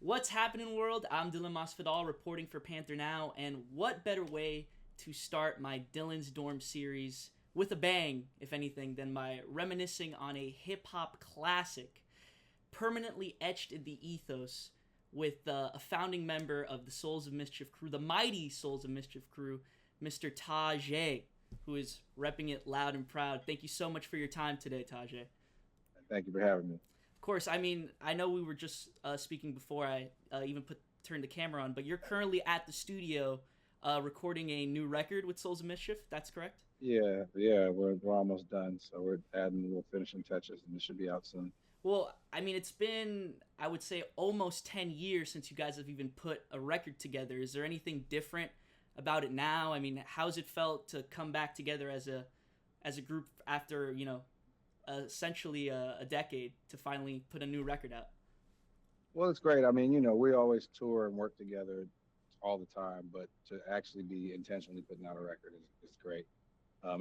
What's happening, world? I'm Dylan Masvidal reporting for PantherNOW, and what better way to start my Dylan's Dorm series with a bang, if anything, than by reminiscing on a hip hop classic permanently etched in the ethos with a founding member of the Souls of Mischief crew, the mighty Souls of Mischief crew, Mr. Tajai, who is repping it loud and proud. Thank you so much for your time today, Tajai. Thank you for having me. Of course, I mean, I know we were just speaking before I even turned the camera on, but you're currently at the studio recording a new record with Souls of Mischief. That's correct. Yeah, we're almost done, so we're adding little finishing touches, and it should be out soon. Well, I mean, it's been, I would say, almost 10 years since you guys have even put a record together. Is there anything different about it now? I mean, how's it felt to come back together as a group after, essentially a decade to finally put a new record out? Well, it's great. I mean, we always tour and work together all the time, but to actually be intentionally putting out a record is great.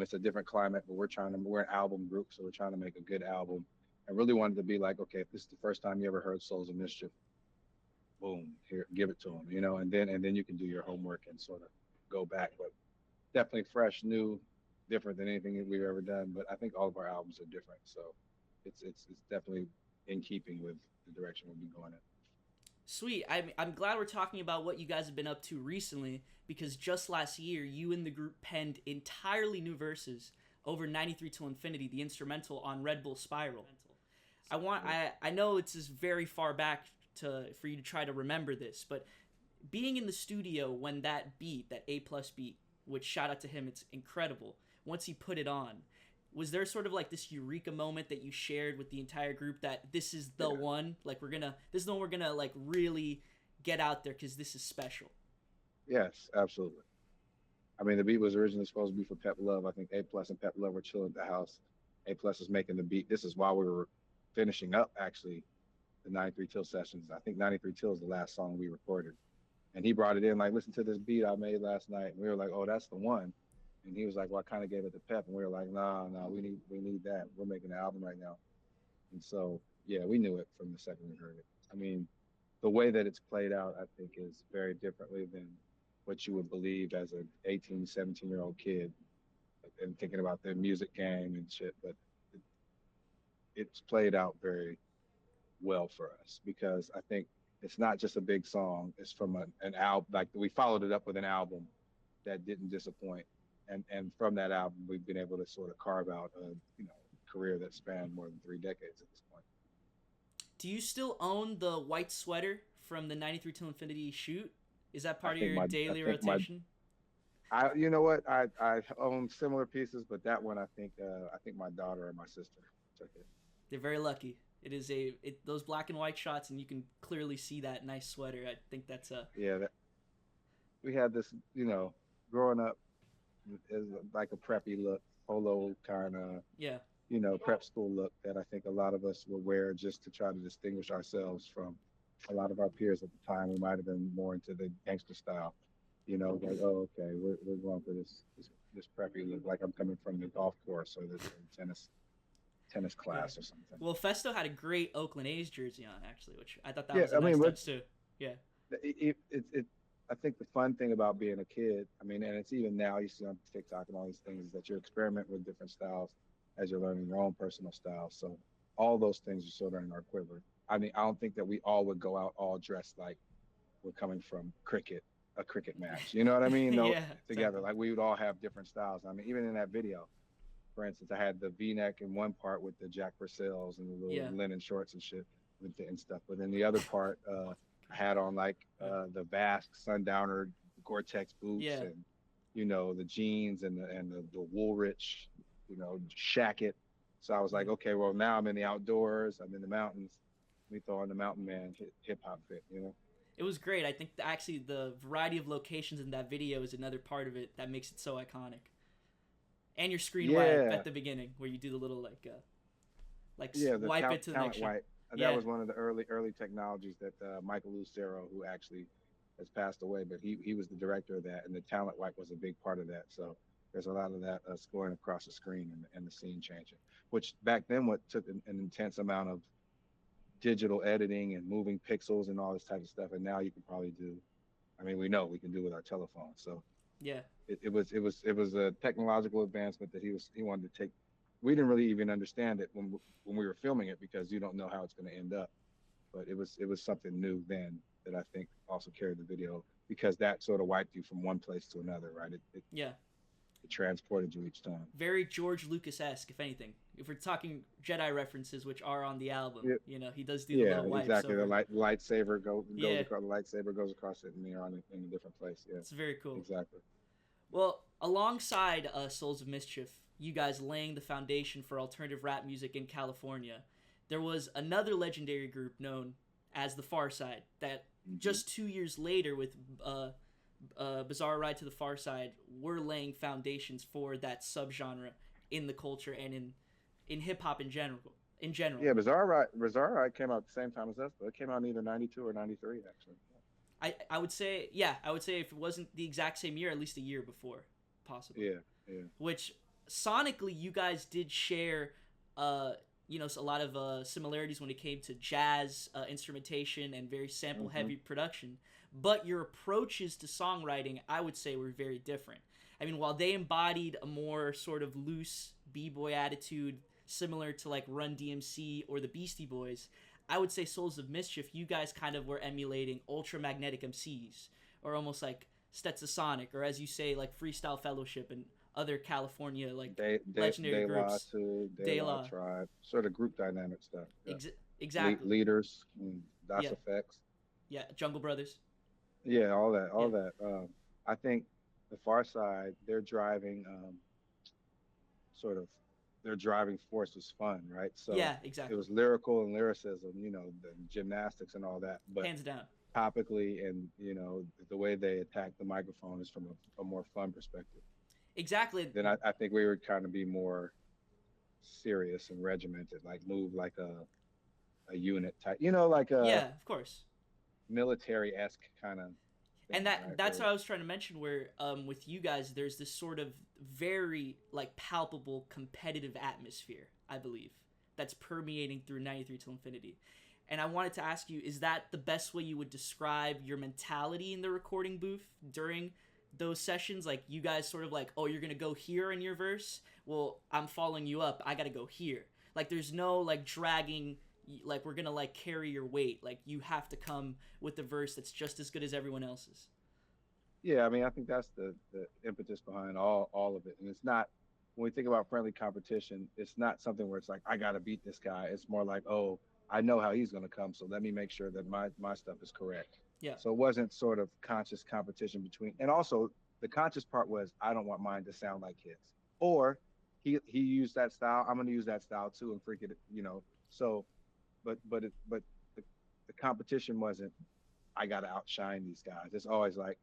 It's a different climate, but we're an album group, so we're trying to make a good album. I really wanted to be like, okay, if this is the first time you ever heard Souls of Mischief, boom, here, give it to them, and then you can do your homework and sort of go back. But definitely fresh, new, different than anything that we've ever done. But I think all of our albums are different, so it's definitely in keeping with the direction we'll be going in. Sweet. I'm glad we're talking about what you guys have been up to recently because just last year, you and the group penned entirely new verses over 93 Till Infinity, the instrumental on Red Bull Spiral. Yeah. I know it's just very far back for you to try to remember this, but being in the studio when that beat, that A plus beat, which shout out to him, it's incredible. Once he put it on, was there sort of like this eureka moment that you shared with the entire group that this is the Yeah. one, like this is the one we're gonna like really get out there because this is special. Yes, absolutely. I mean, the beat was originally supposed to be for Pep Love. I think A Plus and Pep Love were chilling at the house. A Plus is making the beat. This is while we were finishing up actually the 93 Till sessions. I think 93 Till is the last song we recorded. And he brought it in like, listen to this beat I made last night. And we were like, oh, that's the one. And he was like, well, I kind of gave it to Pep. And we were like, nah, nah, we need that. We're making an album right now. And so, yeah, we knew it from the second we heard it. I mean, the way that it's played out, I think, is very differently than what you would believe as an 18, 17-year-old kid and thinking about their music game and shit. But it, it's played out very well for us because I think it's not just a big song. It's from an album. Like we followed it up with an album that didn't disappoint. And from that album, we've been able to sort of carve out a career that spanned more than 3 decades at this point. Do you still own the white sweater from the 93 Till Infinity shoot? Is that I part of think your I daily think my rotation? you know what I own similar pieces, but that one I think my daughter and my sister took it. They're very lucky. It is those black and white shots, and you can clearly see that nice sweater. I think that's a Yeah, we had this growing up is like a preppy look, polo kind of yeah. prep school look that I think a lot of us would wear just to try to distinguish ourselves from a lot of our peers at the time. We might have been more into the gangster style, like, oh, okay, we're going for this preppy look, like I'm coming from the golf course or the tennis Yeah. class or something. Well, Festo had a great Oakland A's jersey on actually, which I thought that Yeah, was a I nice mean, but touch too. Yeah. it I think the fun thing about being a kid, I mean, and it's even now you see on TikTok and all these things, is that you experiment with different styles as you're learning your own personal style. So all those things are sort of in our quiver. I mean, I don't think that we all would go out all dressed like we're coming from a cricket match. You know what I mean? No, Yeah. together. Exactly. Like we would all have different styles. I mean, even in that video, for instance, I had the V-neck in one part with the Jack Purcells and the little Yeah. linen shorts and shit and stuff. But then the other part, I had on like Yeah. the Basque Sundowner Gore-Tex boots Yeah. and the jeans and the Woolrich, shacket. So I was like, Yeah. okay, well now I'm in the outdoors, I'm in the mountains. Let me throw on the mountain man hip hop fit. It was great. I think actually the variety of locations in that video is another part of it that makes it so iconic. And your screen wipe at Yeah, the beginning where you do the little like yeah, the wipe it to the next talent shot. white. That Yeah. was one of the early technologies that Michael Lucero, who actually has passed away, but he was the director of that, and the talent wipe was a big part of that. So there's a lot of that scoring across the screen and the scene changing, which back then what took an intense amount of digital editing and moving pixels and all this type of stuff. And now you can probably do, I mean, we know we can do with our telephone. So Yeah. it was a technological advancement that he wanted to take. We didn't really even understand it when we were filming it because you don't know how it's going to end up. But it was something new then that I think also carried the video because that sort of wiped you from one place to another, right? Yeah. It transported you each time. Very George Lucas-esque, if anything. If we're talking Jedi references, which are on the album, Yeah, he does do the yeah, little wipes exactly. The over. lightsaber goes Yeah, across the lightsaber goes across it, and you're on it in a different place. Yeah, it's very cool. exactly. Well, alongside Souls of Mischief, you guys laying the foundation for alternative rap music in California, there was another legendary group known as the Far Side that Hmm. just 2 years later with Bizarre Ride to the Far Side were laying foundations for that subgenre in the culture and in hip hop in general. In general, Yeah, Bizarre Ride came out at the same time as us, but it came out in either '92 or '93 actually. I would say, yeah, I would say if it wasn't the exact same year, at least a year before, possibly. Yeah, yeah. Which sonically, you guys did share, a lot of similarities when it came to jazz instrumentation and very sample Hmm. heavy production. But your approaches to songwriting, I would say, were very different. I mean, while they embodied a more sort of loose b-boy attitude, similar to like Run DMC or the Beastie Boys, I would say Souls of Mischief, you guys kind of were emulating ultramagnetic MCs, or almost like Stetsasonic, or as you say, like Freestyle Fellowship and other California like legendary De La groups. too, De De La La, Tribe, sort of group dynamic stuff. Yeah. exactly. Leaders, Das Yeah, Effects. yeah. Jungle Brothers. Yeah, all that, Yeah, all that. I think the Far Side, their driving, sort of, their driving force was fun, right? So yeah, it exactly. was lyrical and lyricism, the gymnastics and all that, but Hands down. topically and the way they attack the microphone is from a more fun perspective. Exactly. Then I think we would kind of be more serious and regimented, like move like a unit type, like a Yeah, of course. military esque kind of And thing, that right? that's Where what I was trying to mention. Where with you guys, there's this sort of very like palpable competitive atmosphere. I believe that's permeating through 93 till Infinity. And I wanted to ask you, is that the best way you would describe your mentality in the recording booth during those sessions? Like you guys sort of like, oh, you're gonna go here in your verse. Well, I'm following you up. I gotta go here. Like there's no like dragging. Like we're gonna like carry your weight. Like you have to come with the verse that's just as good as everyone else's. Yeah, I mean, I think that's the impetus behind all of it, and it's not when we think about friendly competition, it's not something where it's like I got to beat this guy. It's more like, oh, I know how he's going to come, so let me make sure that my stuff is correct. Yeah. So it wasn't sort of conscious competition between, and also the conscious part was I don't want mine to sound like his, or he used that style, I'm going to use that style too, and freak it. So, but the competition wasn't I got to outshine these guys. It's always like,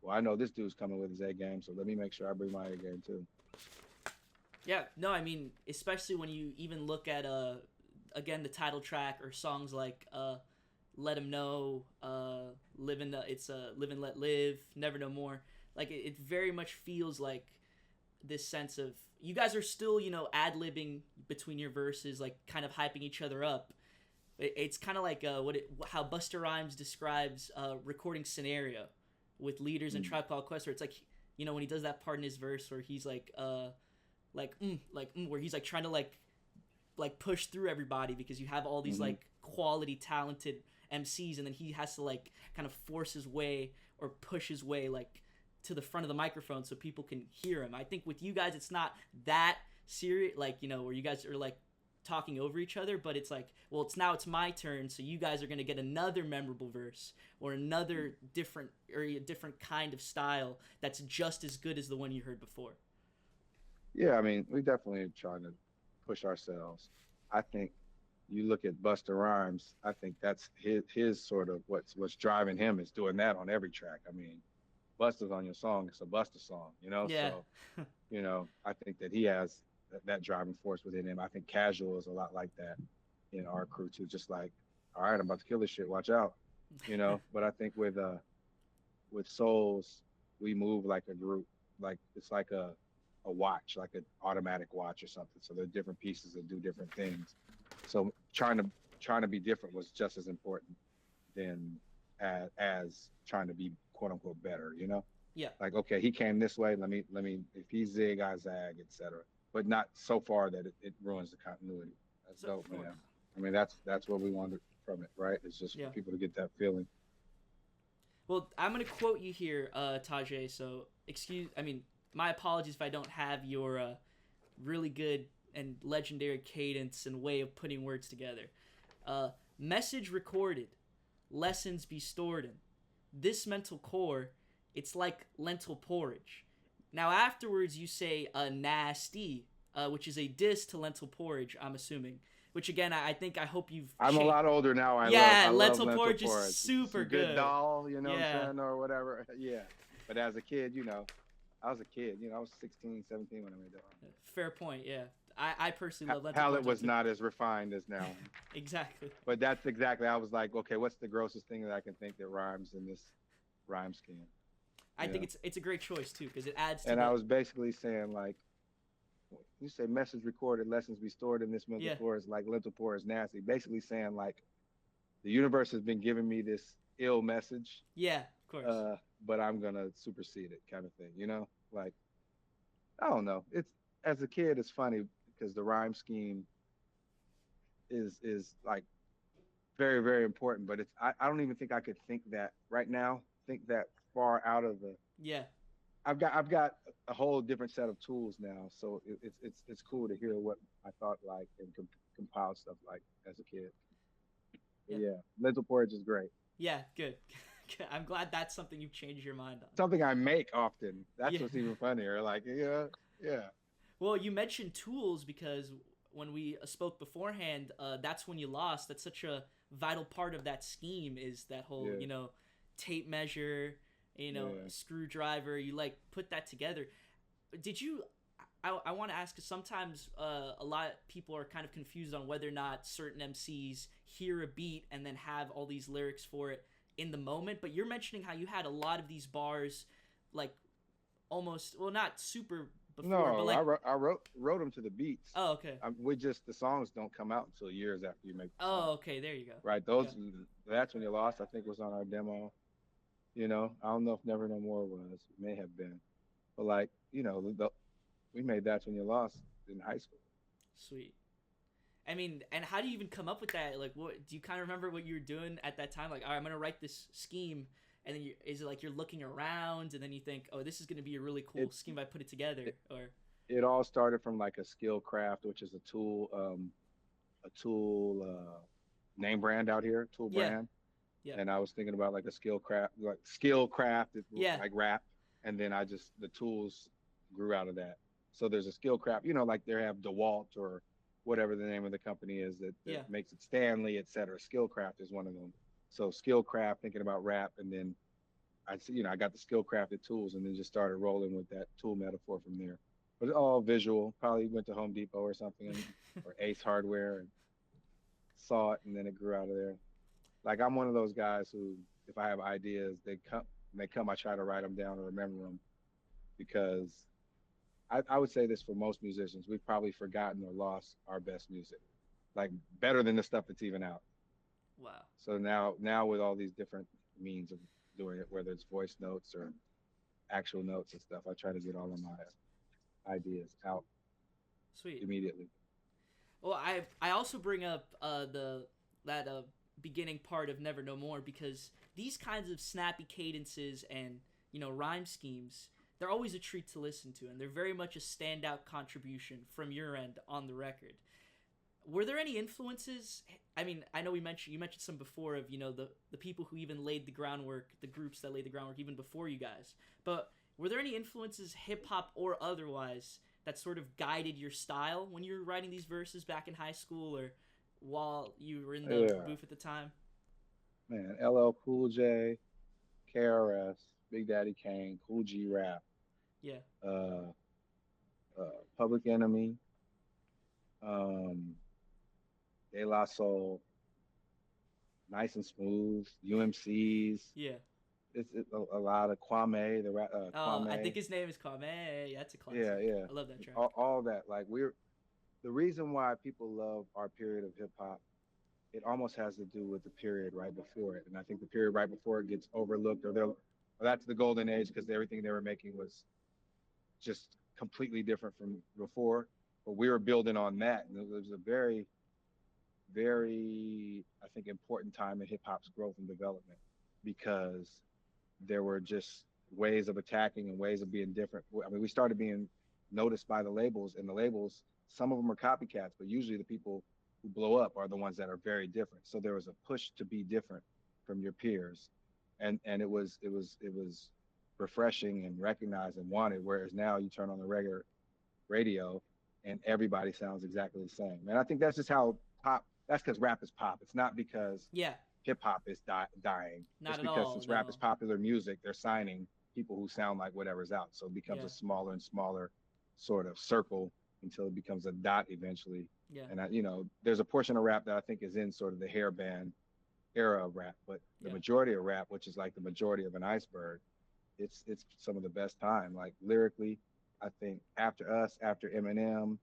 well, I know this dude's coming with his A game, so let me make sure I bring my A game too. Yeah. No, I mean, especially when you even look at again the title track or songs like "Let 'Em Know," "Live and Live and Let Live," "Never No More." Like it very much feels like this sense of you guys are still ad libbing between your verses, like kind of hyping each other up. It's kind of like how Busta Rhymes describes recording scenario with Leaders and Mm. Tribe Called Quest, where it's like when he does that part in his verse where he's where he's like trying to like push through everybody because you have all these Hmm. like quality talented MCs, and then he has to like kind of force his way or push his way like to the front of the microphone so people can hear him. I think with you guys it's not that serious, like where you guys are like talking over each other, but it's like, well, it's my turn, so you guys are gonna get another memorable verse or another different or a different kind of style that's just as good as the one you heard before. Yeah, I mean, we definitely trying to push ourselves. I think you look at Busta Rhymes. I think that's his sort of what's driving him is doing that on every track. I mean, Busta's on your song, it's a Busta song. Yeah. So I think that he has that driving force within him. I think Casual is a lot like that in our crew too. Just like, all right, I'm about to kill this shit. Watch out. But I think with Souls, we move like a group. Like it's like a watch, like an automatic watch or something. So there are different pieces that do different things. So trying to be different was just as important than as trying to be quote unquote better, you know? Yeah. Like, okay, he came this way. If he zig, I zag, etc. But not so far that it ruins the continuity. That's So, dope, oh, man. I mean, that's what we wanted from it, right? It's just yeah. for people to get that feeling. Well, I'm gonna quote you here, Tajai. So my apologies if I don't have your really good and legendary cadence and way of putting words together. Message recorded, lessons be stored in. This mental core, it's like lentil porridge. Now afterwards you say nasty, which is a diss to lentil porridge, I'm assuming. Which again, I hope you've. I'm a lot older now. Yeah, I love lentil lentil porridge is porridge. super Some good good. dal, you know what Yeah. I'm saying, or whatever. Yeah. But as a kid, I was a kid. I was 16, 17 when I made that. Fair point. Yeah, I personally love lentil Palate porridge. was not as refined as now. Exactly. But that's exactly. I was like, okay, what's the grossest thing that I can think that rhymes in this rhyme scheme? I think it's a great choice too because it adds to. And I was basically saying like, you say message recorded, lessons be stored in this mental core is like lentil pour is nasty. Basically saying like, the universe has been giving me this ill message. Yeah, of course. But I'm gonna supersede it, kind of thing. Like I don't know. It's as a kid, it's funny because the rhyme scheme is like very very important. But I don't even think I could think that right now. Think that far out of the. Yeah. I've got a whole different set of tools now, so it's cool to hear what I thought like and compile stuff like as a kid. Yeah, lentil porridge is great. Yeah, good. I'm glad that's something you've changed your mind on. Something I make often. That's what's even funnier. Like, yeah. Well, you mentioned tools because when we spoke beforehand, that's when you lost. That's such a vital part of that scheme is that whole, tape measure, screwdriver. You like put that together. Did you? I want to ask because sometimes a lot of people are kind of confused on whether or not certain MCs hear a beat and then have all these lyrics for it in the moment. But you're mentioning how you had a lot of these bars, like almost not super before. No, but like, I wrote them to the beats. Oh, okay. The songs don't come out until years after you make. The song. song. Okay, there you go. Right, that's when you lost. I think was on our demo. I don't know if Never No More was. It may have been, but like we made That's When You Lost in high school. Sweet. I mean, and how do you even come up with that? Like, what do you kind of remember what you were doing at that time? Like, all right, I'm gonna write this scheme, and then is it like you're looking around, and then you think, oh, this is gonna be a really cool scheme if I put it together, or? It all started from like a skill craft, which is a tool name brand out here, tool brand. Yeah. And I was thinking about like a skill craft, like rap, and then the tools grew out of that. So there's a skill craft, like they have DeWalt or whatever the name of the company is that makes it, Stanley, et cetera. Skillcraft is one of them. So Skillcraft, thinking about rap, and then I got the Skillcrafted tools, and then just started rolling with that tool metaphor from there. But all visual. Probably went to Home Depot or something, or Ace Hardware, and saw it, and then it grew out of there. Like I'm one of those guys who, if I have ideas, they come, I try to write them down or remember them, because I would say this for most musicians, we've probably forgotten or lost our best music, like better than the stuff that's even out. Wow. So now with all these different means of doing it, whether it's voice notes or actual notes and stuff, I try to get all of my ideas out. Sweet. Immediately. Well, I also bring up that beginning part of Never No More because these kinds of snappy cadences and rhyme schemes, they're always a treat to listen to, and they're very much a standout contribution from your end on the record. Were there any influences? I mean, I know you mentioned some before of the people who even laid the groundwork, the groups that laid the groundwork even before you guys. But were there any influences, hip hop or otherwise, that sort of guided your style when you were writing these verses back in high school or while you were in the booth at the time? Man, LL Cool J, KRS, Big Daddy Kane, Cool G Rap. Yeah. Public Enemy, De La Soul, Nice and Smooth, UMCs. Yeah. It's a lot of Kwame, Kwame. I think his name is Kwame. Yeah, that's a classic. Yeah. I love that track. All that. Like the reason why people love our period of hip hop it almost has to do with the period right before it. And I think the period right before it gets overlooked, or that's the golden age because everything they were making was just completely different from before. But we were building on that, and it was a very, very, I think, important time in hip hop's growth and development because there were just ways of attacking and ways of being different. I mean, we started being noticed by the labels, and the labels, some of them are copycats, but usually the people who blow up are the ones that are very different. So there was a push to be different from your peers, and it was refreshing and recognized and wanted. Whereas now you turn on the regular radio, and everybody sounds exactly the same. And I think that's just how pop. That's because rap is pop. It's not because Yeah, hip hop is dying. It's not at because all. since rap is No. popular music, they're signing people who sound like whatever's out. So it becomes Yeah, a smaller and smaller sort of circle until it becomes a dot eventually. yeah, And there's a portion of rap that I think is in sort of the hair band era of rap, but the yeah, majority of rap, which is like the majority of an iceberg, it's some of the best time. Like lyrically, I think after us, after Eminem,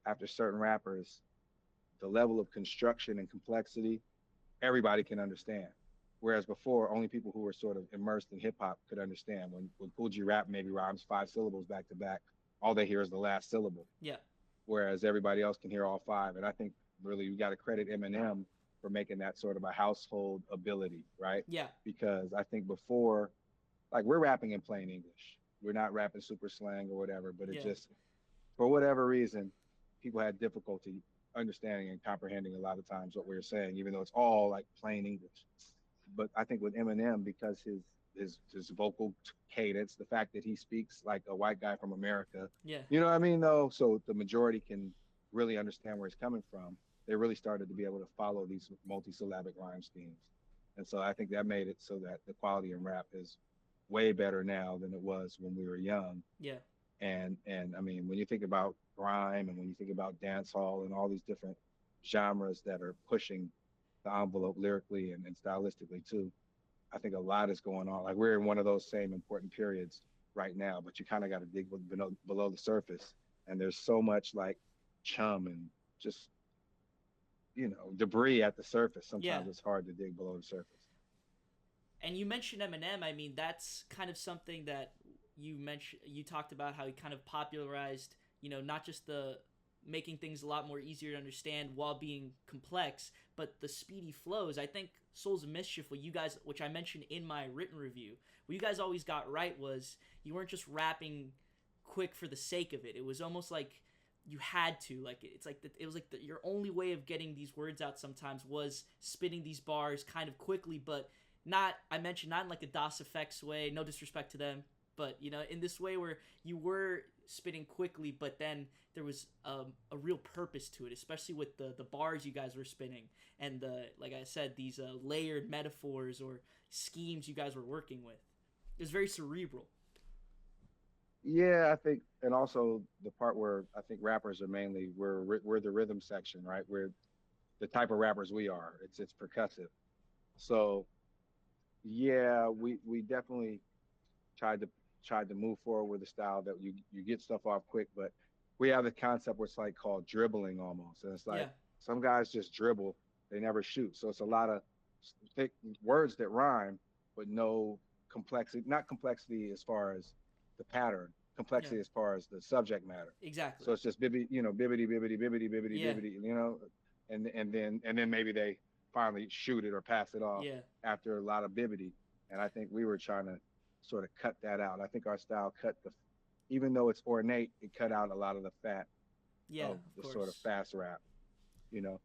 after certain rappers, the level of construction and complexity everybody can understand. Whereas before, only people who were sort of immersed in hip hop could understand. When Cool G Rap maybe rhymes 5 syllables back to back, all they hear is the last syllable. yeah, Whereas everybody else can hear all five. And I think really we got to credit Eminem for making that sort of a household ability, right? yeah, Because I think before, like we're rapping in plain English. We're not rapping super slang or whatever, but it yeah, just for whatever reason, people had difficulty understanding and comprehending a lot of times what we were saying, even though it's all like plain English. But I think with Eminem, because his vocal cadence, the fact that he speaks like a white guy from America, yeah, you know what I mean, though, so the majority can really understand where he's coming from. They really started to be able to follow these multi-syllabic rhyme schemes, and so I think that made it so that the quality in rap is way better now than it was when we were young. yeah, And I mean, when you think about grime and when you think about dance hall and all these different genres that are pushing the envelope lyrically and stylistically too, I think a lot is going on. Like we're in one of those same important periods right now, but you kind of got to dig below the surface. And there's so much like chum and just debris at the surface. yeah. Sometimes it's hard to dig below the surface. And you mentioned Eminem. I mean, that's kind of something that you mentioned. You talked about how he kind of popularized, not just the making things a lot more easier to understand while being complex, but the speedy flows. I think Souls of Mischief, which I mentioned in my written review, what you guys always got right was you weren't just rapping quick for the sake of it. It was almost like you had to, like it's like it was like your only way of getting these words out sometimes was spitting these bars kind of quickly, but not, I mentioned, not in like a DOS effects way, no disrespect to them, but in this way where you were spitting quickly, but then there was a real purpose to it, especially with the bars you guys were spinning and like I said, these layered metaphors or schemes you guys were working with. It was very cerebral. Yeah, I think, and also the part where I think rappers are mainly we're the rhythm section, right? We're the type of rappers we are. It's percussive. So yeah, we definitely tried to tried to move forward with a style that you get stuff off quick, but we have the concept what's like called dribbling almost, and it's Yeah, like some guys just dribble, they never shoot. So it's a lot of thick words that rhyme, but no complexity, not complexity as far as the pattern, yeah, complexity as far as the subject matter. exactly. So it's just bibbity bibbity bibbity bibbity Yeah, bibbity, and then maybe they finally shoot it or pass it off yeah, after a lot of bibbity. And I think we were trying to sort of cut that out. I think our style even though it's ornate, it cut out a lot of the fat yeah, of of the sort of course. fast rap. You know,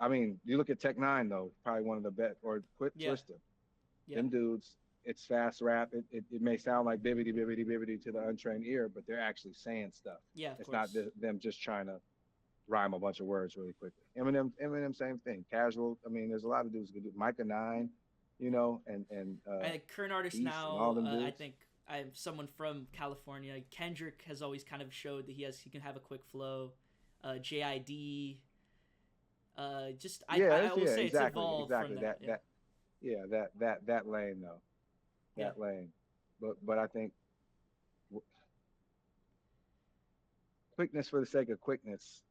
I mean, you look at Tech Nine though, probably one of the best, or Quit Yeah, Twister. yeah, Them dudes, it's fast rap. It may sound like bibbity bibbity bibbity to the untrained ear, but they're actually saying stuff. yeah, of It's not course. them just trying to rhyme a bunch of words really quickly. Eminem, same thing. Casual. I mean, there's a lot of dudes who can do. Micah Nine, Yeah. and Current artist East and all now, them I dudes. think I'm someone from California. Kendrick has always kind of showed that he can have a quick flow. JID, just I will Yeah, say it's exactly, evolved from exactly. that. Yeah, Yeah, that lane though, yeah, that lane. But I think quickness for the sake of quickness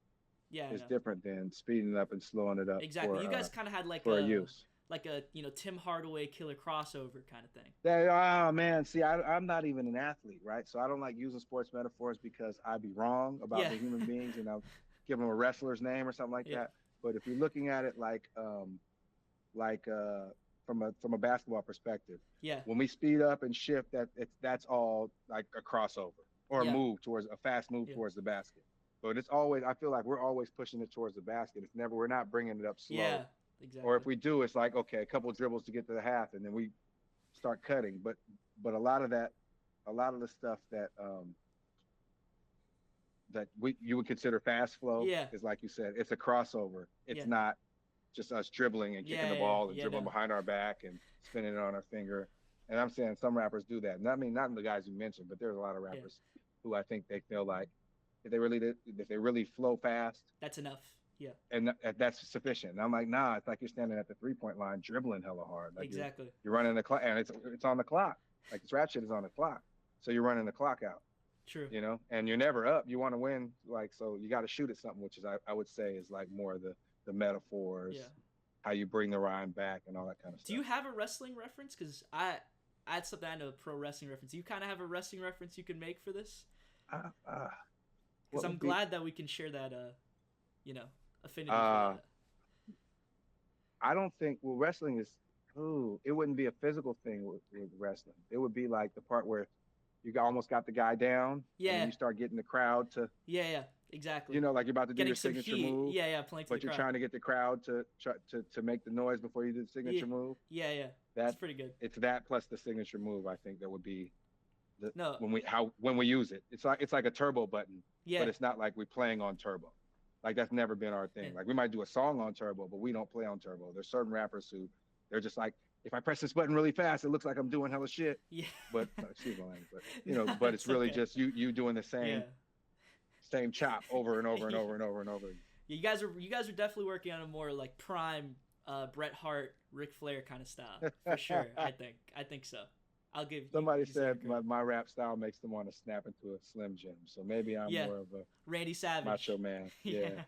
Yeah, I is know. different than speeding up and slowing it up Exactly. You guys kind of had for a use. like a Tim Hardaway killer crossover kind of thing. Oh man, see, I'm not even an athlete, right? So I don't like using sports metaphors because I'd be wrong about Yeah. the human beings, and I'll give them a wrestler's name or something like Yeah. that. But if you're looking at it like from a basketball perspective, Yeah. when we speed up and shift, that's all like a crossover or a Yeah. move towards a fast move Yeah. towards the basket. But it's always, I feel like we're always pushing it towards the basket. It's never, we're not bringing it up slow. Yeah. Or if Exactly. we do, it's like, okay, a couple of dribbles to get to the half, and then we start cutting. But a lot of that, a lot of the stuff that we you would consider fast flow Yeah. is, like you said, it's a crossover. It's Yeah. not just us dribbling and kicking Yeah. the Yeah. ball and Yeah. dribbling No. behind our back and spinning it on our finger. And I'm saying some rappers do that. Not, I mean, not the guys you mentioned, but there's a lot of Yeah. rappers who I think they feel like if they really flow fast, That's enough. Yeah. and that's sufficient. And I'm like, nah, it's like you're standing at the 3-point line dribbling hella hard. Like Exactly. you're running the clock, and it's on the clock. Like this rap shit is on the clock, so you're running the clock out. True. And you're never up. You want to win, like, so you got to shoot at something, which is I would say is like more the metaphors, Yeah. how you bring the rhyme back and all that kind of stuff. Do you have a wrestling reference? Because I had something I know, a pro wrestling reference. Do you kind of have a wrestling reference you can make for this? Because I'm glad that we can share that, affinity for that. I don't think, well, wrestling is, it wouldn't be a physical thing with wrestling. It would be like the part where you almost got the guy down, Yeah. and then you start getting the crowd to, Yeah, exactly. like you're about to do Getting your some signature heat. move. Yeah, playing to But the you're crowd. trying to get the crowd to make the noise before you do the signature move. Yeah. That's pretty good. It's that plus the signature move. I think that would be No. when we use it. It's like a turbo button, Yeah. but it's not like we're playing on turbo. Like that's never been our thing. Yeah. Like we might do a song on turbo, but we don't play on turbo. There's certain rappers who they're just like, if I press this button really fast, it looks like I'm doing hella shit. Yeah. But excuse my language, but but it's really okay. just you doing the same chop over and over and Yeah. over and over and over. Yeah, you guys are definitely working on a more like prime Bret Hart, Ric Flair kind of style for sure. I think so. I'll give Somebody you said my rap style makes them want to snap into a Slim Jim. So maybe I'm more of a Randy Savage macho man. Yeah.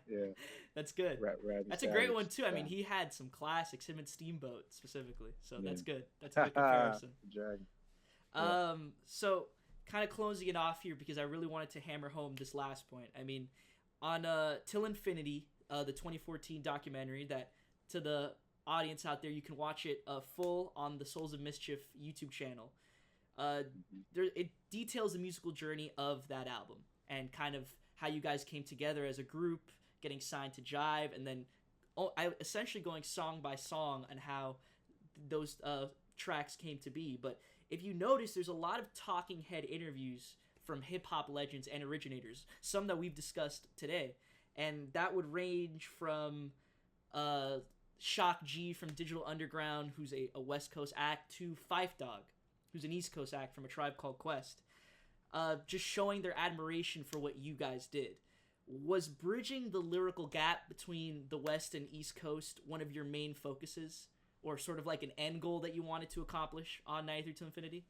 That's good. That's a great one too. I mean, he had some classics, him and Steamboat specifically. So that's good. That's a good comparison. Dragon. So kind of closing it off here because I really wanted to hammer home this last point. I mean, on Till Infinity, the 2014 documentary that to the audience out there, you can watch it full on the Souls of Mischief YouTube channel. It details the musical journey of that album and kind of how you guys came together as a group, getting signed to Jive, and then essentially going song by song on how those tracks came to be. But if you notice, there's a lot of talking head interviews from hip-hop legends and originators, some that we've discussed today, and that would range from Shock G from Digital Underground, who's a West Coast act, to Phife Dawg, who's an East Coast act from A Tribe Called Quest, just showing their admiration for what you guys did. Was bridging the lyrical gap between the West and East Coast one of your main focuses, or sort of like an end goal that you wanted to accomplish on 93 to Infinity?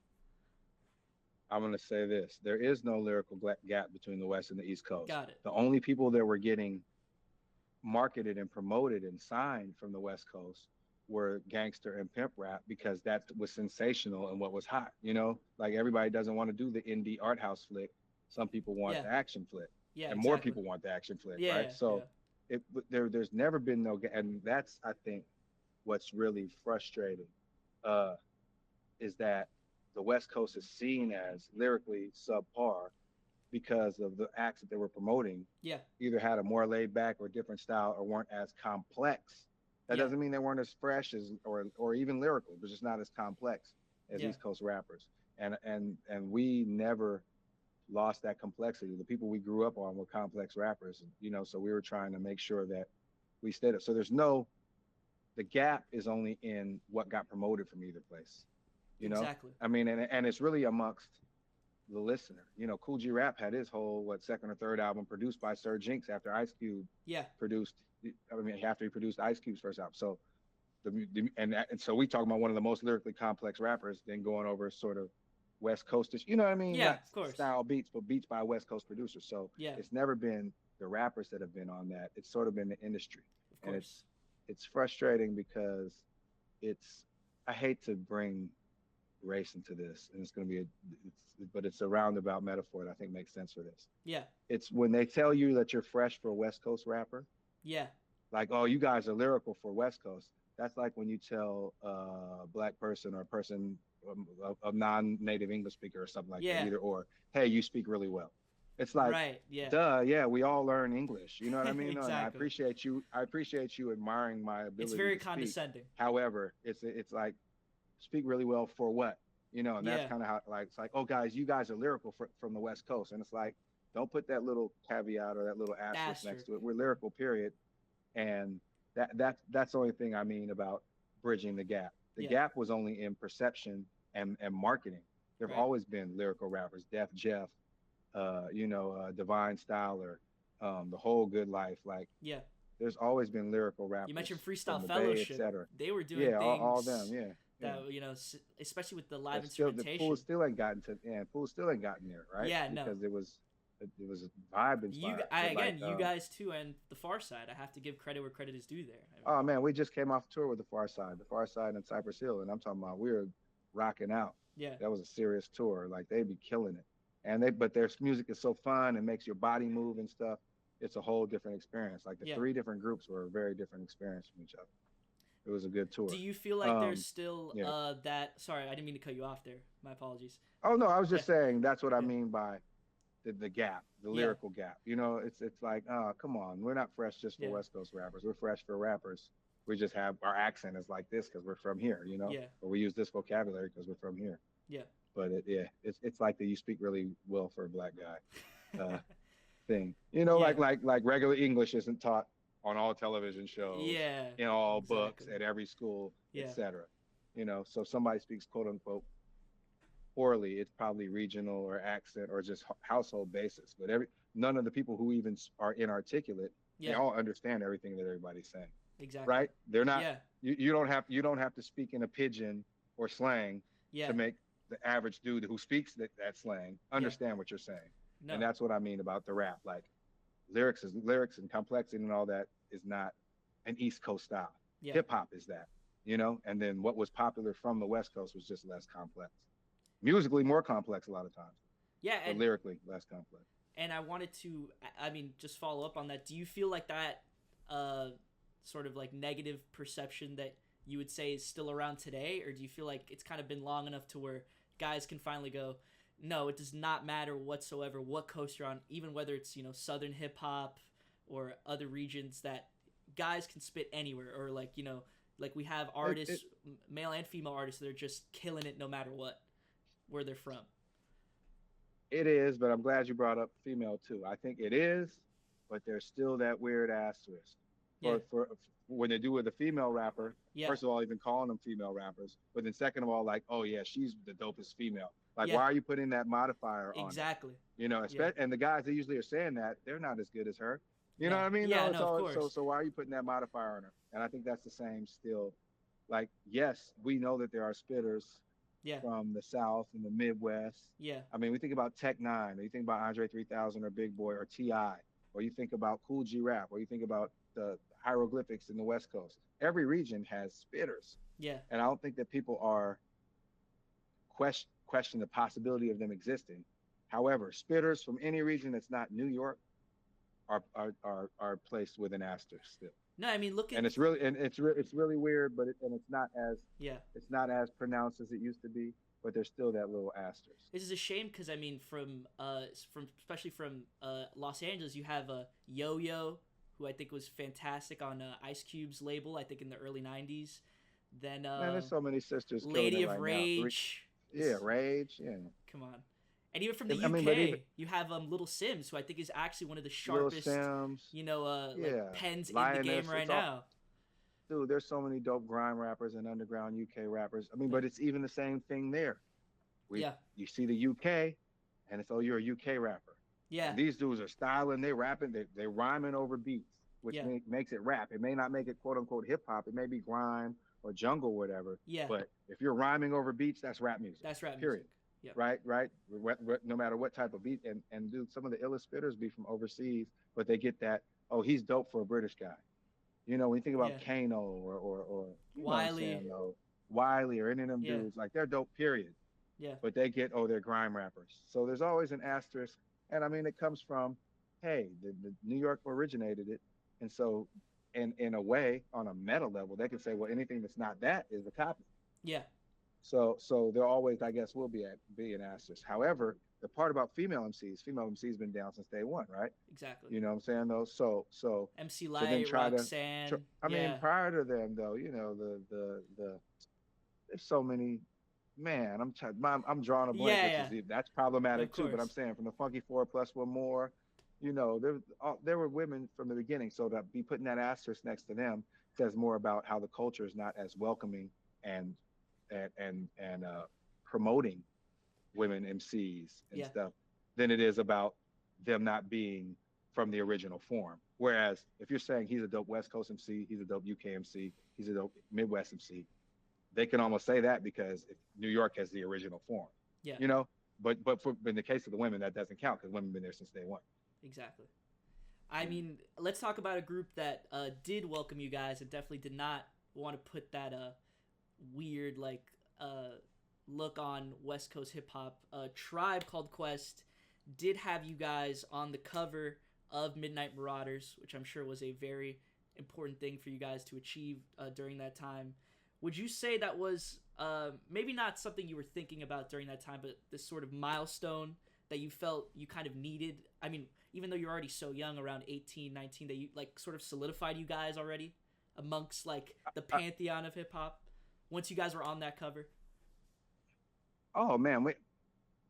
I'm going to say this. There is no lyrical gap between the West and the East Coast. Got it. The only people that were getting marketed and promoted and signed from the West Coast were gangster and pimp rap because that was sensational and what was hot. Like everybody doesn't want to do the indie art house flick. Some people want the action flick. Yeah, and more people want the action flick, right? So there's never been no, and that's, I think, what's really frustrating is that the West Coast is seen as lyrically subpar because of the acts that they were promoting. Yeah. Either had a more laid back or different style or weren't as complex. That doesn't mean they weren't as fresh as or even lyrical, but just not as complex as East Coast rappers. And we never lost that complexity. The people we grew up on were complex rappers, so we were trying to make sure that we stayed up. So the gap is only in what got promoted from either place. Exactly. I mean, and it's really amongst the listener. Cool G Rap had his whole second or third album produced by Sir Jinx after Ice Cube produced. I mean, after he produced Ice Cube's first album. So and so we talk about one of the most lyrically complex rappers, then going over sort of West Coastish, you know what I mean? Yeah, Not of course. Style beats, but beats by a West Coast producer. So it's never been the rappers that have been on that, it's sort of been the industry, Of and course. it's frustrating because it's I hate to bring race into this, and it's going to be but it's a roundabout metaphor that I think makes sense for this. Yeah. It's when they tell you that you're fresh for a West Coast rapper, Yeah. like, oh, you guys are lyrical for West Coast. That's like when you tell a black person or a person, a non-native English speaker or something like that, Yeah. either or, hey, you speak really well. It's like, Right. Yeah. duh, yeah, we all learn English. You know what I mean? And I Exactly. appreciate you. I appreciate you admiring my It's ability very to speak. condescending. However, it's like speak really well for what? And that's Yeah. kind of how like it's like, oh guys, you guys are lyrical from the West Coast, and it's like, don't put that little caveat or that little asterisk next Asterisk. to it. We're lyrical, period. And that's the only thing I mean about bridging the gap. The Yeah. gap was only in perception and marketing. There have Right. always been lyrical rappers, Def Jeff, Divine Styler, the whole Good Life. Like Yeah. there's always been lyrical You mentioned rappers from Freestyle the Bay, et Fellowship. cetera. They were doing Yeah, all them. things Yeah, yeah. that especially with the live But still, the pool instrumentation. still ain't gotten to, yeah, pool still ain't gotten there, right? Yeah. No. Because it was vibe inspired. But like, You guys too, and the Far Side. I have to give credit where credit is due there. I mean, oh man, we just came off tour with the Far Side and Cypress Hill, and I'm talking about we were rocking out. yeah. That was a serious tour. Like they'd be killing it, but their music is so fun and makes your body move and stuff. It's a whole different experience. Like the Yeah. three different groups were a very different experience from each other. It was a good Do tour. you feel like there's still Yeah. that? Sorry, I didn't mean to cut you off there. My apologies. Oh no, I was Yeah. just saying that's what I Yeah. mean by the gap, the Yeah. lyrical gap. It's like, oh, come on, we're not fresh just for Yeah. West Coast rappers. We're fresh for rappers. We just have our accent is like this because we're from here, Yeah. or we use this vocabulary because we're from here. Yeah. But it's like that you speak really well for a black guy thing. Yeah. Like regular English isn't taught on all television shows, Yeah. in all books, Exactly. at every school, Yeah. etc. So if somebody speaks quote unquote poorly, it's probably regional or accent or just household basis. But none of the people who even are inarticulate, they Yeah. all understand everything that everybody's saying, Exactly. right? They're not. Yeah. You don't have to speak in a pidgin or slang Yeah. to make the average dude who speaks that slang understand what you're saying. No. And that's what I mean about the rap. Like lyrics and complexity and all that is not an East Coast style. Yeah. Hip hop is that, and then what was popular from the West Coast was just less complex. Musically more complex a lot of times, Yeah. but lyrically less complex. And I wanted to, I mean, just follow up on that. Do you feel like that sort of like negative perception that you would say is still around today? Or do you feel like it's kind of been long enough to where guys can finally go, no, it does not matter whatsoever what coast you're on, even whether it's, Southern hip hop or other regions, that guys can spit anywhere? Or like, like we have artists, male and female artists, that are just killing it no matter what, where they're from. It is, but I'm glad you brought up female too. I think it is, but there's still that weird asterisk. Yeah. For when they do with a female rapper, Yeah. first of all, even calling them female rappers, but then second of all, like, oh yeah, she's the dopest female. Like, Yeah. why are you putting that modifier on? Exactly. And the guys that usually are saying that, they're not as good as her. You know No. what I mean? Yeah, it's no, of all, course. so why are you putting that modifier on her? And I think that's the same still. Like, yes, we know that there are spitters Yeah. from the South and the Midwest. Yeah. I mean, we think about Tech Nine, or you think about Andre 3000 or Big Boy or T.I., or you think about Cool G Rap, or you think about the hieroglyphics in the West Coast. Every region has spitters. Yeah. And I don't think that people are question the possibility of them existing. However, spitters from any region that's not New York are placed with an asterisk still. No, I mean, look at. And it's really weird, but it's not Yeah. as pronounced as it used to be. But there's still that little asterisk. This is a shame because I mean, especially from Los Angeles, you have Yo Yo, who I think was fantastic on Ice Cube's label. I think in the early '90s. Then Man, there's so many sisters. Lady killing it of right Rage. now. Yeah, Rage. Yeah. Come on. And even from the I UK, mean, you have Little Sims, who I think is actually one of the Little sharpest, Sims. like pens in the Lioness, game right now. Dude, there's so many dope grime rappers and underground UK rappers. I mean, but it's even the same thing there. You see the UK, and it's, oh, you're a UK rapper. Yeah. And these dudes are styling, they rapping, they're rhyming over beats, which makes it rap. It may not make it quote unquote hip hop. It may be grime or jungle, whatever. Yeah. But if you're rhyming over beats, that's rap music. That's rap period. music. Yeah. Right. No matter what type of beat, and dude, some of the illest spitters be from overseas but they get that, oh, he's dope for a British guy. You know, when you think about Yeah. Kano or you know what I'm Wiley. saying though, Wiley or any of them Yeah. dudes, like they're dope, period. Yeah. But they get, oh, they're grime rappers. So there's always an asterisk. And I mean, it comes from, hey, the New York originated it. And so, in a way, on a meta level, they can say, well, anything that's not that is a copy. Yeah. So there always, I guess, will be an asterisk. However, the part about female MCs been down since day one, right? Exactly. You know what I'm saying though. So MC to then Light, try to, Roxanne. I mean, Yeah. prior to them though, you know, the there's so many. Man, I'm drawing a blank, Yeah. which Yeah. is that's Of problematic too. But I'm course. saying from the Funky Four plus one more, you know, there were women from the beginning. So to be putting that asterisk next to them says more about how the culture is not as welcoming and and promoting women MCs and Yeah. stuff than it is about them not being from the original form. Whereas if you're saying he's a dope West Coast MC, he's a dope UK MC, he's a dope Midwest MC, they can almost say that because New York has the original form, Yeah. you know. But in the case of the women, that doesn't count because women have been there since day one. Exactly. I Yeah. mean, let's talk about a group that did welcome you guys and definitely did not want to put that weird look on West Coast hip hop. Tribe Called Quest did have you guys on the cover of Midnight Marauders, which I'm sure was a very important thing for you guys to achieve during that time. Would you say that was maybe not something you were thinking about during that time, but this sort of milestone that you felt you kind of needed? I mean, even though you're already so young, around 18, 19, that you like sort of solidified you guys already amongst like the I, pantheon of hip hop once you guys were on that cover? oh man,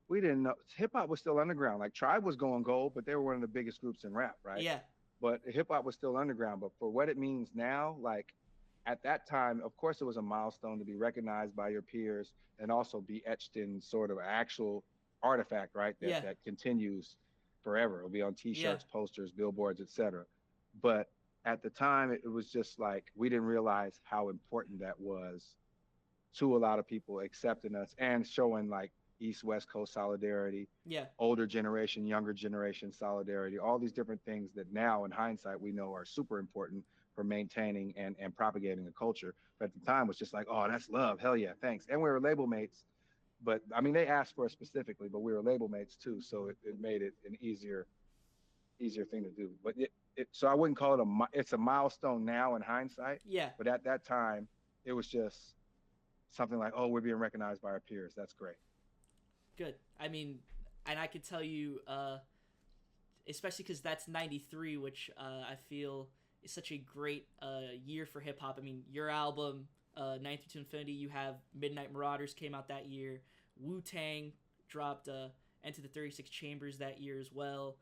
we didn't know hip hop was still underground. Like Tribe was going gold, but they were one of the biggest groups in rap, right? Yeah. But hip hop was still underground. But for what it means now, like at that time, of course, it was a milestone to be recognized by your peers and also be etched in sort of actual artifact, right? That Yeah. that continues forever. It'll be on Yeah. T-shirts, posters, billboards, etc. But at the time, it was just like we didn't realize how important that was to a lot of people accepting us and showing like East West Coast solidarity, Yeah. older generation, younger generation solidarity, all these different things that now in hindsight we know are super important for maintaining and propagating the culture. But at the time it was just like, oh, that's love. Hell yeah, thanks. And we were label mates. But I mean they asked for us specifically, but we were label mates too. So it made it an easier thing to do. But so I wouldn't call it it's a milestone now in hindsight. Yeah. But at that time it was just something like, oh, we're being recognized by our peers. That's great. Good. I mean, and I could tell you, especially because that's '93, which I feel is such a great year for hip hop. I mean, your album, 93 to Infinity, you have Midnight Marauders came out that year. Wu Tang dropped Enter the 36 Chambers that year as well.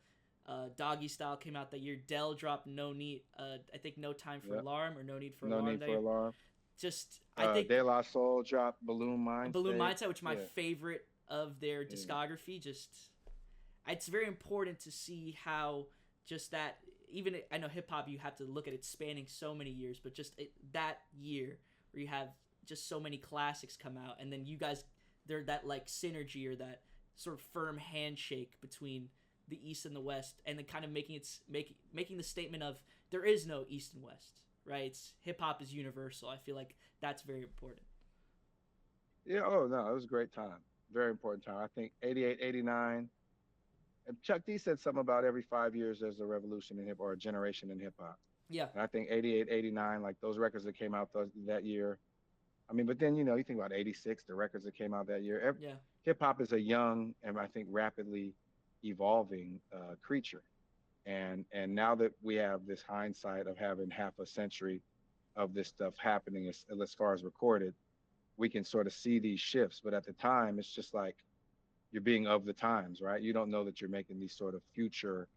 Doggy Style came out that year. Dell dropped No Need, I think No Time for Yep. Alarm or No Need for No Alarm need that for year. alarm. Just, I think De La Soul dropped Balloon Balloon Mindset. Mindset, which is my Yeah, favorite of their yeah, discography. Just, it's very important to see how just that, even I know hip hop, you have to look at it spanning so many years, but just that year where you have just so many classics come out, and then you guys, they're that like synergy or that sort of firm handshake between the East and the West, and then kind of making the statement of there is no East and West, right? It's hip hop is universal. I feel like that's very important. yeah. Oh no, it was a great time. Very important time. I think 88, 89. And Chuck D said something about every 5 years there's a revolution in hip or a generation in hip hop. Yeah, And I think 88, 89, like those records that came out that year. I mean, but then you think about 86, the records that came out that year. yeah, Hip hop is a young and I think rapidly evolving creature. And now that we have this hindsight of having half a century of this stuff happening as far as recorded, we can sort of see these shifts. But at the time, it's just like you're being of the times, right? You don't know that you're making these sort of future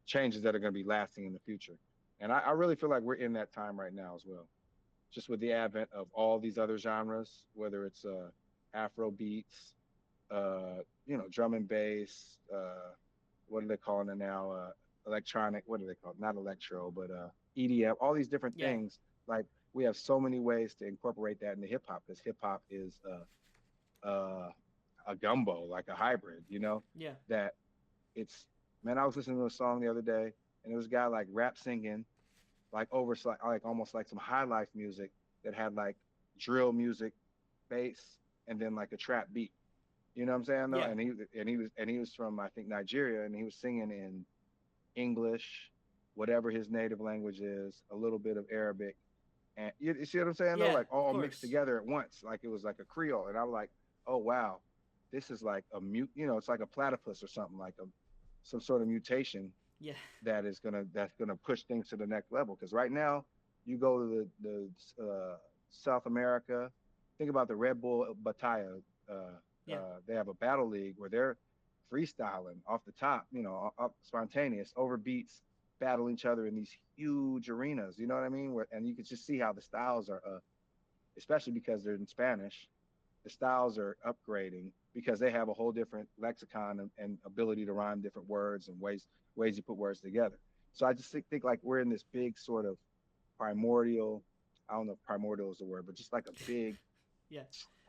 changes that are going to be lasting in the future. And I really feel like we're in that time right now as well. Just with the advent of all these other genres, whether it's Afro beats, drum and bass, what are they calling it now? Electronic, what do they call it? Not electro, but EDM, all these different yeah, things. Like we have so many ways to incorporate that into hip hop because hip hop is uh, a gumbo, like a hybrid, yeah, that it's, man, I was listening to a song the other day and it was a guy like rap singing, like over like almost like some high life music that had like drill music, bass, and then like a trap beat. You know what I'm saying though? Yeah. And he was from I think Nigeria, and he was singing in English, whatever his native language is, a little bit of Arabic, and you see what I'm saying though, Yeah, like of all mixed course. together at once, like it was like a Creole, and I was like, oh wow, this is like a mute, it's like a platypus or something, like some sort of mutation Yeah. that's gonna push things to the next level. Because right now, you go to the South America, think about the Red Bull Batalla. Yeah. They have a battle league where they're freestyling off the top, up spontaneous over beats, battle each other in these huge arenas. You know what I mean? And you can just see how the styles are, especially because they're in Spanish. The styles are upgrading because they have a whole different lexicon and ability to rhyme different words and ways you put words together. So I just think like we're in this big sort of primordial. I don't know if primordial is the word, but just like a big Yeah.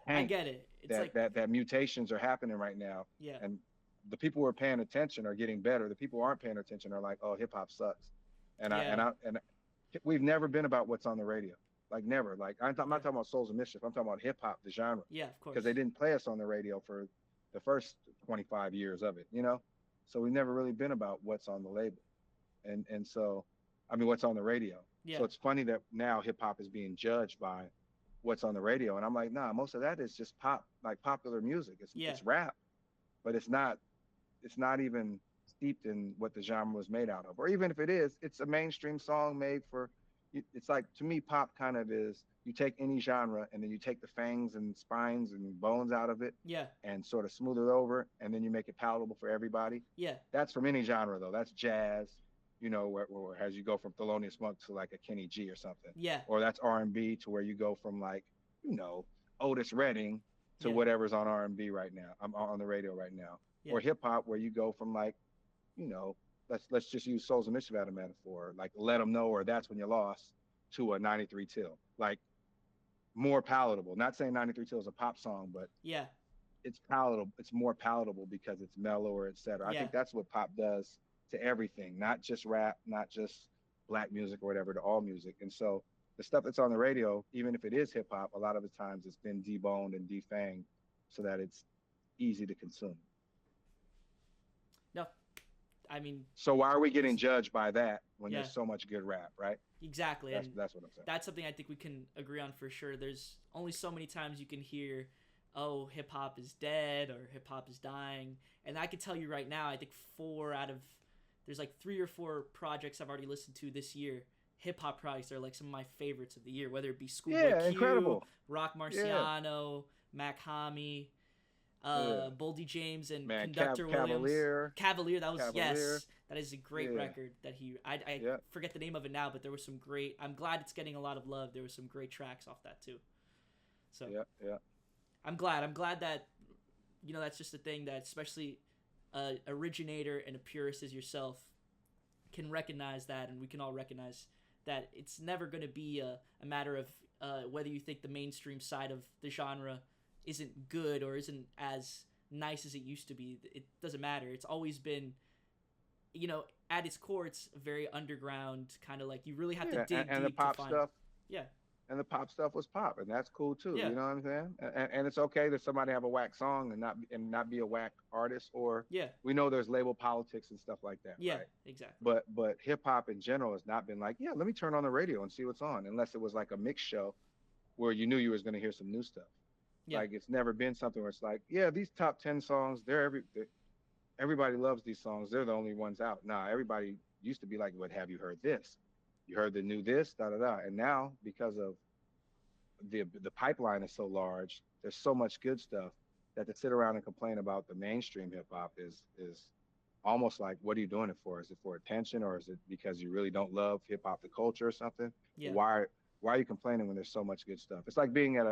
I tank get it. It's that like, that that mutations are happening right now, yeah. and the people who are paying attention are getting better. The people who aren't paying attention are like, oh, hip hop sucks, and I and Yeah. I and we've never been about what's on the radio, like never. Like I'm Yeah. not talking about Souls of Mischief. I'm talking about hip hop, the genre, Yeah, of because they course. didn't play us on the radio for the first 25 years of it. So we've never really been about what's on the label, and so, I mean, what's on the radio. So Yeah. it's funny that now hip hop is being judged by what's on the radio, and I'm like, nah, most of that is just pop, like popular music. It's Yeah. it's rap, but it's not even steeped in what the genre was made out of. Or even if it is, it's a mainstream song made for. It's like, to me, pop kind of is, you take any genre and then you take the fangs and spines and bones out of it Yeah. and sort of smooth it over, and then you make it palatable for everybody. Yeah. That's from any genre though. That's jazz, where as you go from Thelonious Monk to like a Kenny G or something, Yeah. or that's R&B to where you go from like, you know Otis Redding to Yeah. whatever's on R&B right now. I'm on the radio right now, Yeah. or hip hop where you go from like, you know, let's just use Souls of Mischief as a metaphor, like Let 'Em Know or That's When You Lost, to a 93 Till, like more palatable. Not saying 93 Till is a pop song, but Yeah. it's palatable. It's more palatable because it's mellower, etc. I Yeah. think that's what pop does to everything, not just rap, not just black music or whatever, to all music. And so the stuff that's on the radio, even if it is hip hop, a lot of the times it's been deboned and defanged so that it's easy to consume. No, I mean, So why are we getting it's, judged by that when yeah, there's so much good rap, right? exactly. That's And that's what I'm saying. that's something I think we can agree on for sure. There's only so many times you can hear, oh, hip hop is dead or hip hop is dying. And I can tell you right now, I think there's like 3 or 4 projects I've already listened to this year. Hip hop projects are like some of my favorites of the year, whether it be Schoolboy Yeah, Q, incredible. Rock Yeah, Marciano, Mac Hami, yeah. Boldy James, and Man, Conductor Williams. Cavalier, Cavalier, that was, Cavalier. yes, that is a great Yeah, record that I yeah, forget the name of it now, but there was some great. I'm glad it's getting a lot of love. There was some great tracks off that too. So yeah, yeah. I'm glad. I'm glad that that's just a thing that especially a originator and a purist as yourself can recognize that, and we can all recognize that it's never going to be a matter of whether you think the mainstream side of the genre isn't good or isn't as nice as it used to be. It doesn't matter. It's always been, at its core, it's very underground, kind of like you really have to Yeah, dig and the deep to pop find. stuff, Yeah, and the pop stuff was pop, and that's cool too. yeah, You know what I'm saying? And it's okay that somebody have a whack song and not be a whack artist, or yeah, we know there's label politics and stuff like that, yeah, right? exactly. But hip hop in general has not been like, yeah, let me turn on the radio and see what's on, unless it was like a mix show where you knew you was going to hear some new stuff. Yeah, Like it's never been something where it's like, yeah, these top 10 songs, everybody loves these songs. They're the only ones out. Nah, everybody used to be like, what, have you heard this? You heard the new this, da da da. And now, because of the pipeline is so large, there's so much good stuff that to sit around and complain about the mainstream hip hop is almost like, what are you doing it for? Is it for attention, or is it because you really don't love hip hop the culture or something? yeah, Why are you complaining when there's so much good stuff? It's like being at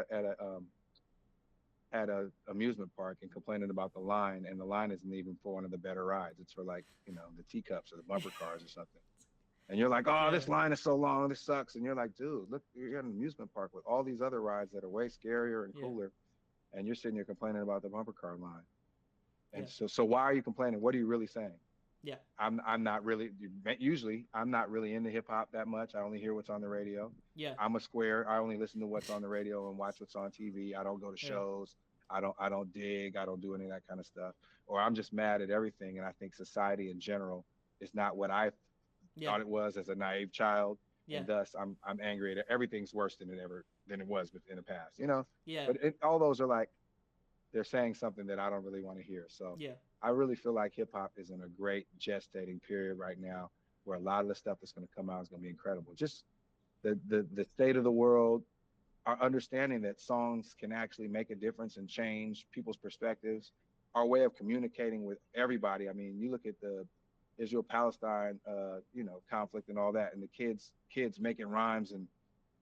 a amusement park and complaining about the line, and the line isn't even for one of the better rides. It's for like, the teacups or the bumper cars or something. And you're like, oh, yeah, this line is so long, this sucks. And you're like, dude, look, you're at an amusement park with all these other rides that are way scarier and yeah, cooler, and you're sitting here complaining about the bumper car line. yeah. And so why are you complaining? What are you really saying? Yeah. I'm not really usually I'm not really into hip hop that much. I only hear what's on the radio. Yeah. I'm a square. I only listen to what's on the radio and watch what's on TV. I don't go to Yeah. shows. I don't dig. I don't do any of that kind of stuff. Or I'm just mad at everything. And I think society in general is not what I Yeah. thought it was as a naive child. Yeah. And thus I'm angry at everything's worse than it was in the past. You know. Yeah. But all those are like they're saying something that I don't really want to hear. So Yeah. I really feel like hip hop is in a great gestating period right now where a lot of the stuff that's going to come out is going to be incredible. Just the state of the world, our understanding that songs can actually make a difference and change people's perspectives, our way of communicating with everybody. I mean, you look at the Israel Palestine conflict and all that, and the kids making rhymes and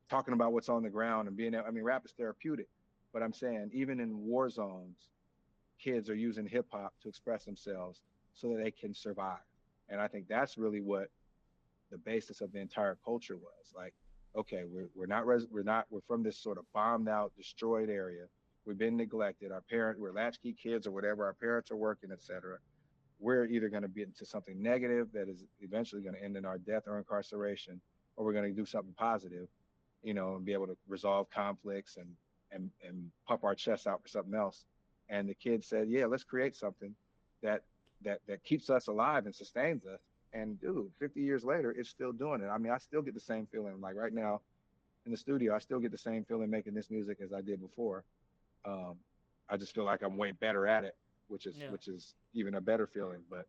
talking about what's on the ground and being, I mean, rap is therapeutic. But I'm saying even in war zones, kids are using hip hop to express themselves so that they can survive. And I think that's really what the basis of the entire culture was. Like, okay, we're from this sort of bombed out, destroyed area. We've been neglected. We're latchkey kids or whatever. Our parents are working, etc. We're either going to be into something negative that is eventually going to end in our death or incarceration, or we're going to do something positive, and be able to resolve conflicts and puff our chests out for something else. And the kid said, yeah, let's create something that that keeps us alive and sustains us. And dude, 50 years later, it's still doing it. I mean, I still get the same feeling. Like right now in the studio, I still get the same feeling making this music as I did before. Um, I just feel like I'm way better at it, which is Yeah. even a better feeling. But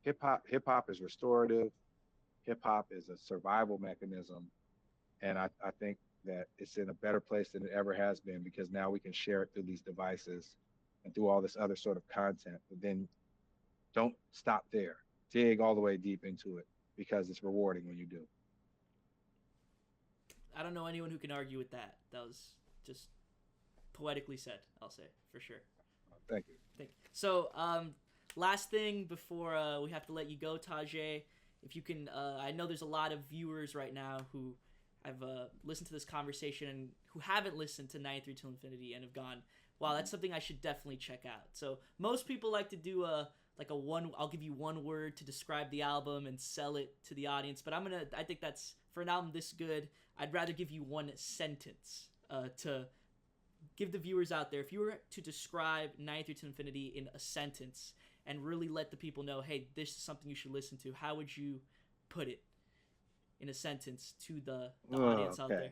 hip hop is restorative. Hip hop is a survival mechanism, and I think that it's in a better place than it ever has been because now we can share it through these devices and through all this other sort of content. But then don't stop there. Dig all the way deep into it because it's rewarding when you do. I don't know anyone who can argue with that. That was just poetically said, I'll say, for sure. Thank you. Thank you. So, last thing before we have to let you go, Tajai, if you can, I know there's a lot of viewers right now who have listened to this conversation and who haven't listened to 93 Till Infinity and have gone, wow, that's something I should definitely check out. So most people like to do I'll give you one word to describe the album and sell it to the audience, but I think that's, for an album this good, I'd rather give you one sentence to give the viewers out there, if you were to describe 93 to Infinity in a sentence and really let the people know, hey, this is something you should listen to, how would you put it in a sentence to the audience out there?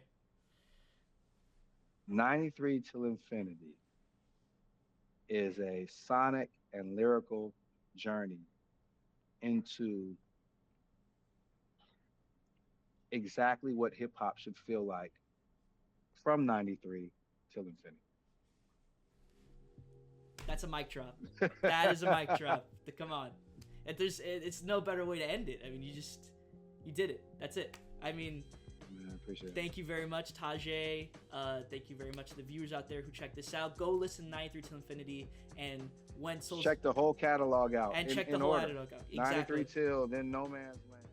93 Till Infinity is a sonic and lyrical journey into exactly what hip hop should feel like from 93 till infinity. That's a mic drop. That is a mic drop. Come on. It's no better way to end it. I mean, you did it. That's it. I mean, I appreciate it. Thank you very much, Tajai. Thank you very much to the viewers out there who checked this out. Go listen to 93 Till Infinity, and when Souls... Check the whole catalog out. And check the whole order. catalog out. Exactly. 93 Till, then No Man's Land.